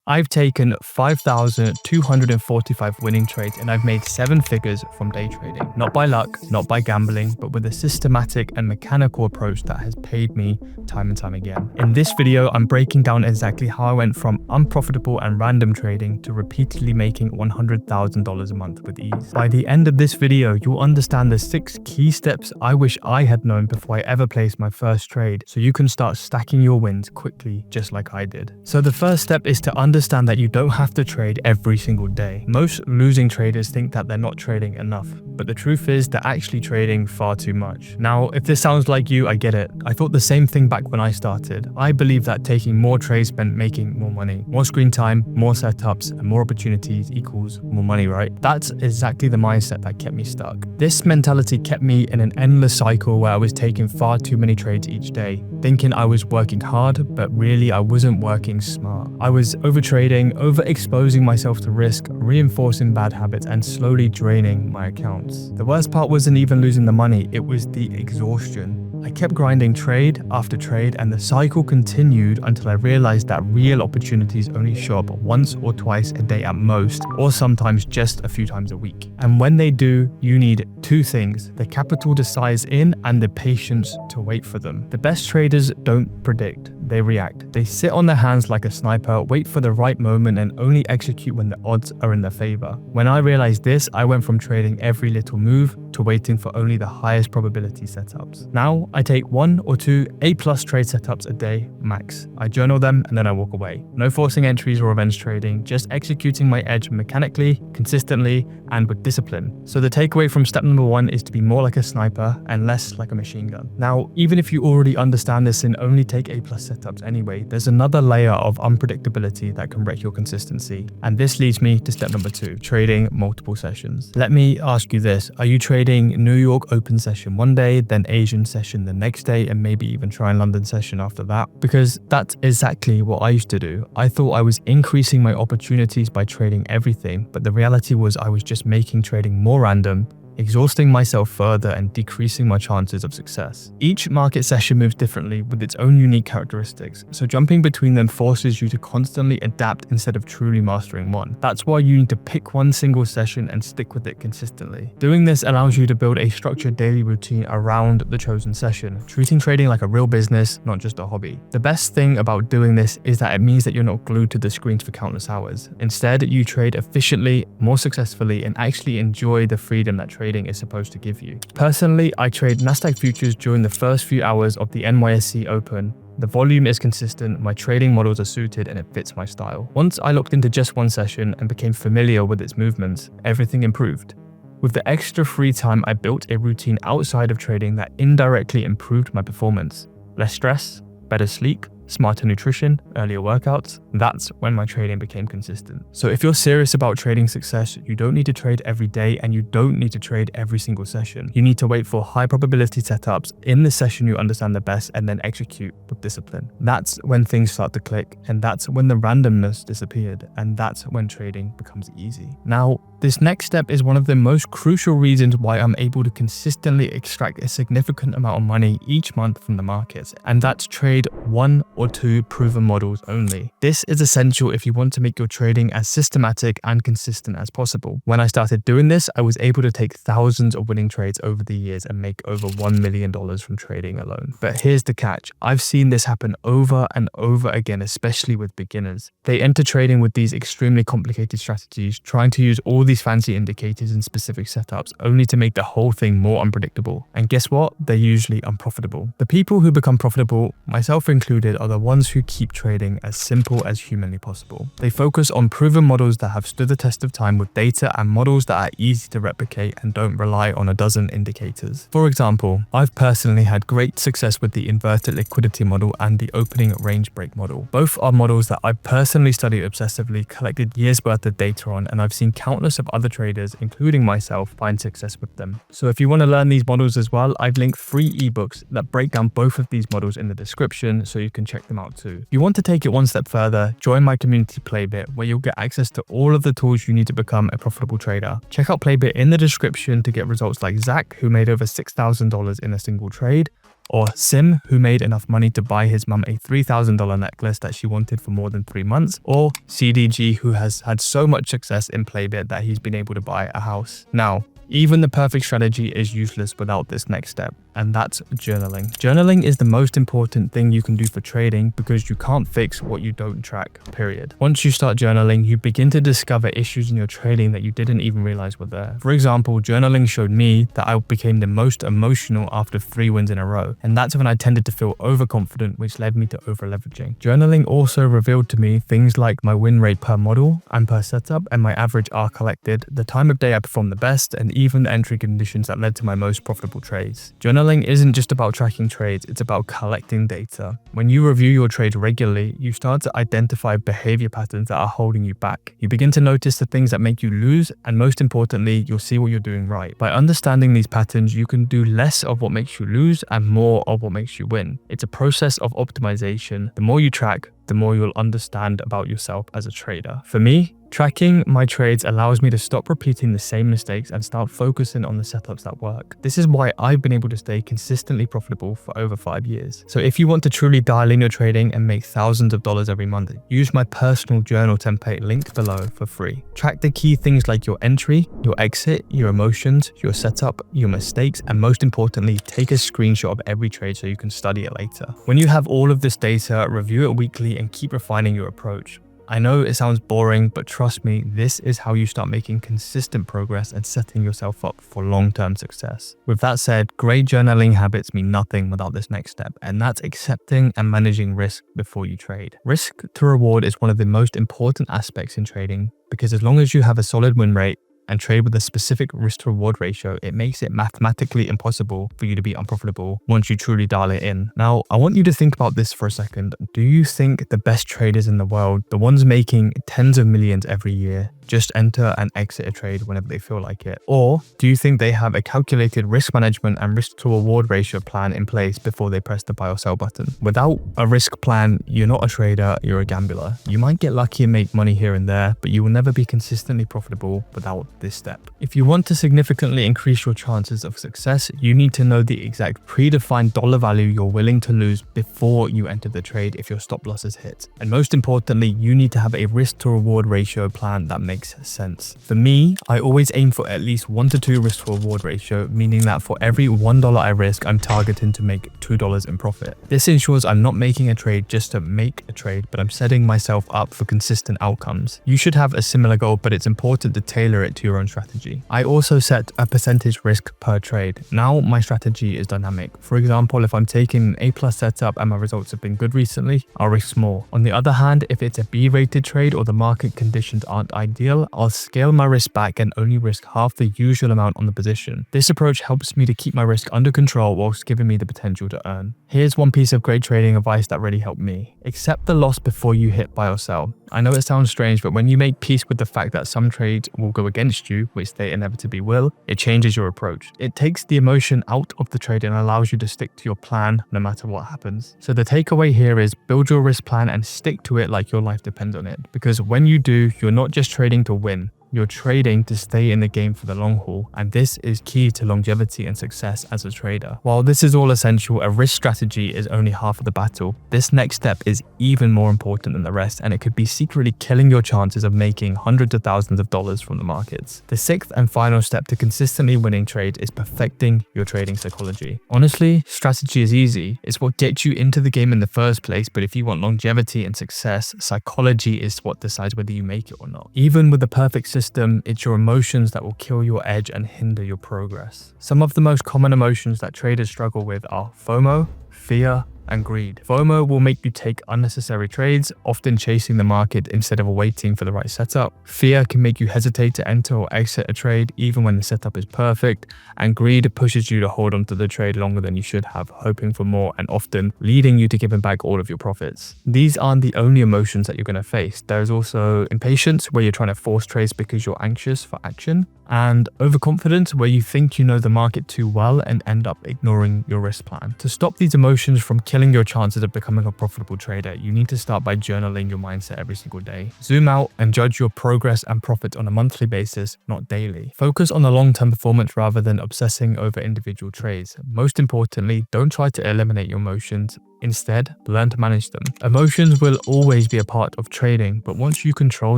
I've taken 5,245 winning trades and I've made 7 figures from day trading. Not by luck, not by gambling, but with a systematic and mechanical approach that has paid me time and time again. In this video, I'm breaking down exactly how I went from unprofitable and random trading to repeatedly making $100,000 a month with ease. By the end of this video, you'll understand the 6 key steps I wish I had known before I ever placed my first trade, so you can start stacking your wins quickly just like I did. So the first step is to understand that you don't have to trade every single day. Most losing traders think that they're not trading enough, but the truth is they're actually trading far too much. Now, if this sounds like you, I get it. I thought the same thing back when I started. I believe that taking more trades meant making more money. More screen time, more setups, and more opportunities equals more money, right? That's exactly the mindset that kept me stuck. This mentality kept me in an endless cycle where I was taking far too many trades each day, thinking I was working hard, but really I wasn't working smart. I was overtrading, overexposing myself to risk, reinforcing bad habits, and slowly draining my accounts. The worst part wasn't even losing the money, it was the exhaustion. I kept grinding trade after trade, and the cycle continued until I realized that real opportunities only show up once or twice a day at most, or sometimes just a few times a week. And when they do, you need 2 things: the capital to size in and the patience to wait for them. The best traders don't predict, they react. They sit on their hands like a sniper, wait for the right moment, and only execute when the odds are in their favor. When I realized this, I went from trading every little move to waiting for only the highest probability setups. Now, I take 1 or 2 A+ trade setups a day max. I journal them and then I walk away. No forcing entries or revenge trading, just executing my edge mechanically, consistently, and with discipline. So the takeaway from step number 1 is to be more like a sniper and less like a machine gun. Now, even if you already understand this and only take A+ setups anyway, there's another layer of unpredictability that can wreck your consistency. And this leads me to step number 2, trading multiple sessions. Let me ask you this: are you trading New York open session one day, then Asian session the next day, and maybe even try London session after that? Because that's exactly what I used to do. I thought I was increasing my opportunities by trading everything, but the reality was I was just making trading more random, exhausting myself further and decreasing my chances of success. Each market session moves differently with its own unique characteristics, so jumping between them forces you to constantly adapt instead of truly mastering one. That's why you need to pick one single session and stick with it consistently. Doing this allows you to build a structured daily routine around the chosen session, treating trading like a real business, not just a hobby. The best thing about doing this is that it means that you're not glued to the screens for countless hours. Instead, you trade efficiently, more successfully, and actually enjoy the freedom that trading is supposed to give you. Personally, I trade Nasdaq futures during the first few hours of the NYSE Open. The volume is consistent, my trading models are suited, and it fits my style. Once I looked into just one session and became familiar with its movements, everything improved. With the extra free time, I built a routine outside of trading that indirectly improved my performance. Less stress, better sleep, smarter nutrition, earlier workouts. That's when my trading became consistent. So if you're serious about trading success, you don't need to trade every day and you don't need to trade every single session. You need to wait for high probability setups in the session you understand the best and then execute with discipline. That's when things start to click, and that's when the randomness disappeared, and that's when trading becomes easy. Now, this next step is one of the most crucial reasons why I'm able to consistently extract a significant amount of money each month from the markets, and that's trade 1 or 2 proven models only. This is essential if you want to make your trading as systematic and consistent as possible. When I started doing this, I was able to take thousands of winning trades over the years and make over $1 million from trading alone. But here's the catch: I've seen this happen over and over again, especially with beginners. They enter trading with these extremely complicated strategies, trying to use all these fancy indicators and specific setups, only to make the whole thing more unpredictable. And guess what? They're usually unprofitable. The people who become profitable, myself included, are the ones who keep trading as simple as humanly possible. They focus on proven models that have stood the test of time with data and models that are easy to replicate and don't rely on a dozen indicators. For example, I've personally had great success with the inverted liquidity model and the opening range break model. Both are models that I've personally studied obsessively, collected years worth of data on, and I've seen countless of other traders, including myself, find success with them. So if you want to learn these models as well, I've linked 3 ebooks that break down both of these models in the description, so you can check them out too. If you want to take it one step further, join my community Playbit, where you'll get access to all of the tools you need to become a profitable trader. Check out Playbit in the description to get results like Zach, who made over $6,000 in a single trade, Or Sim, who made enough money to buy his mum a $3,000 necklace that she wanted for more than 3 months. Or CDG, who has had so much success in Playbit that he's been able to buy a house. Now, even the perfect strategy is useless without this next step, and that's journaling. Journaling is the most important thing you can do for trading because you can't fix what you don't track, period. Once you start journaling, you begin to discover issues in your trading that you didn't even realize were there. For example, journaling showed me that I became the most emotional after 3 wins in a row, and that's when I tended to feel overconfident, which led me to over-leveraging. Journaling also revealed to me things like my win rate per model and per setup, and my average R collected, the time of day I performed the best, and even the entry conditions that led to my most profitable trades. Journaling isn't just about tracking trades, it's about collecting data. When you review your trades regularly, you start to identify behavior patterns that are holding you back. You begin to notice the things that make you lose, and most importantly, you'll see what you're doing right. By understanding these patterns, you can do less of what makes you lose and more of what makes you win. It's a process of optimization. The more you track, the more you'll understand about yourself as a trader. For me, tracking my trades allows me to stop repeating the same mistakes and start focusing on the setups that work. This is why I've been able to stay consistently profitable for over 5 years. So if you want to truly dial in your trading and make thousands of dollars every month, use my personal journal template linked below for free. Track the key things like your entry, your exit, your emotions, your setup, your mistakes, and most importantly, take a screenshot of every trade so you can study it later. When you have all of this data, review it weekly and keep refining your approach. I know it sounds boring, but trust me, this is how you start making consistent progress and setting yourself up for long-term success. With that said, great journaling habits mean nothing without this next step, and that's accepting and managing risk before you trade. Risk to reward is one of the most important aspects in trading because as long as you have a solid win rate and trade with a specific risk to reward ratio, it makes it mathematically impossible for you to be unprofitable once you truly dial it in. Now, I want you to think about this for a second. Do you think the best traders in the world, the ones making tens of millions every year, just enter and exit a trade whenever they feel like it? Or do you think they have a calculated risk management and risk to reward ratio plan in place before they press the buy or sell button? Without a risk plan, you're not a trader, you're a gambler. You might get lucky and make money here and there, but you will never be consistently profitable without this step. If you want to significantly increase your chances of success, you need to know the exact predefined dollar value you're willing to lose before you enter the trade if your stop loss is hit. And most importantly, you need to have a risk to reward ratio plan that makes sense. For me, I always aim for at least 1 to 2 risk to reward ratio, meaning that for every $1 I risk, I'm targeting to make $2 in profit. This ensures I'm not making a trade just to make a trade, but I'm setting myself up for consistent outcomes. You should have a similar goal, but it's important to tailor it to your own strategy. I also set a percentage risk per trade. Now my strategy is dynamic. For example, if I'm taking an A+ setup and my results have been good recently, I'll risk more. On the other hand, if it's a B-rated trade or the market conditions aren't ideal, I'll scale my risk back and only risk half the usual amount on the position. This approach helps me to keep my risk under control whilst giving me the potential to earn. Here's one piece of great trading advice that really helped me. Accept the loss before you hit buy or sell. I know it sounds strange, but when you make peace with the fact that some trades will go against you, which they inevitably will, it changes your approach. It takes the emotion out of the trade and allows you to stick to your plan no matter what happens. So the takeaway here is build your risk plan and stick to it like your life depends on it. Because when you do, you're not just trading to win. You're trading to stay in the game for the long haul, and this is key to longevity and success as a trader. While this is all essential, a risk strategy is only half of the battle. This next step is even more important than the rest, and it could be secretly killing your chances of making hundreds of thousands of dollars from the markets. The sixth and final step to consistently winning trades is perfecting your trading psychology. Honestly, strategy is easy. It's what gets you into the game in the first place, but if you want longevity and success, psychology is what decides whether you make it or not. Even with the perfect system, it's your emotions that will kill your edge and hinder your progress. Some of the most common emotions that traders struggle with are FOMO, fear, and greed. FOMO will make you take unnecessary trades, often chasing the market instead of waiting for the right setup. Fear can make you hesitate to enter or exit a trade even when the setup is perfect. And greed pushes you to hold onto the trade longer than you should have, hoping for more and often leading you to giving back all of your profits. These aren't the only emotions that you're going to face. There's also impatience, where you're trying to force trades because you're anxious for action. And overconfidence, where you think you know the market too well and end up ignoring your risk plan. To stop these emotions from killing killing your chances of becoming a profitable trader, you need to start by journaling your mindset every single day. Zoom out and judge your progress and profit on a monthly basis, not daily. Focus on the long-term performance rather than obsessing over individual trades. Most importantly, don't try to eliminate your emotions. Instead, learn to manage them. Emotions will always be a part of trading, but once you control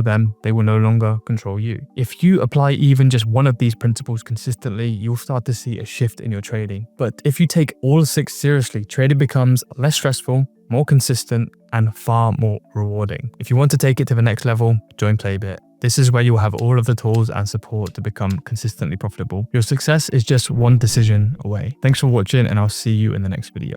them, they will no longer control you. If you apply even just one of these principles consistently, you'll start to see a shift in your trading. But if you take all 6 seriously, trading becomes less stressful, more consistent, and far more rewarding. If you want to take it to the next level, join Playbit. This is where you'll have all of the tools and support to become consistently profitable. Your success is just one decision away. Thanks for watching, and I'll see you in the next video.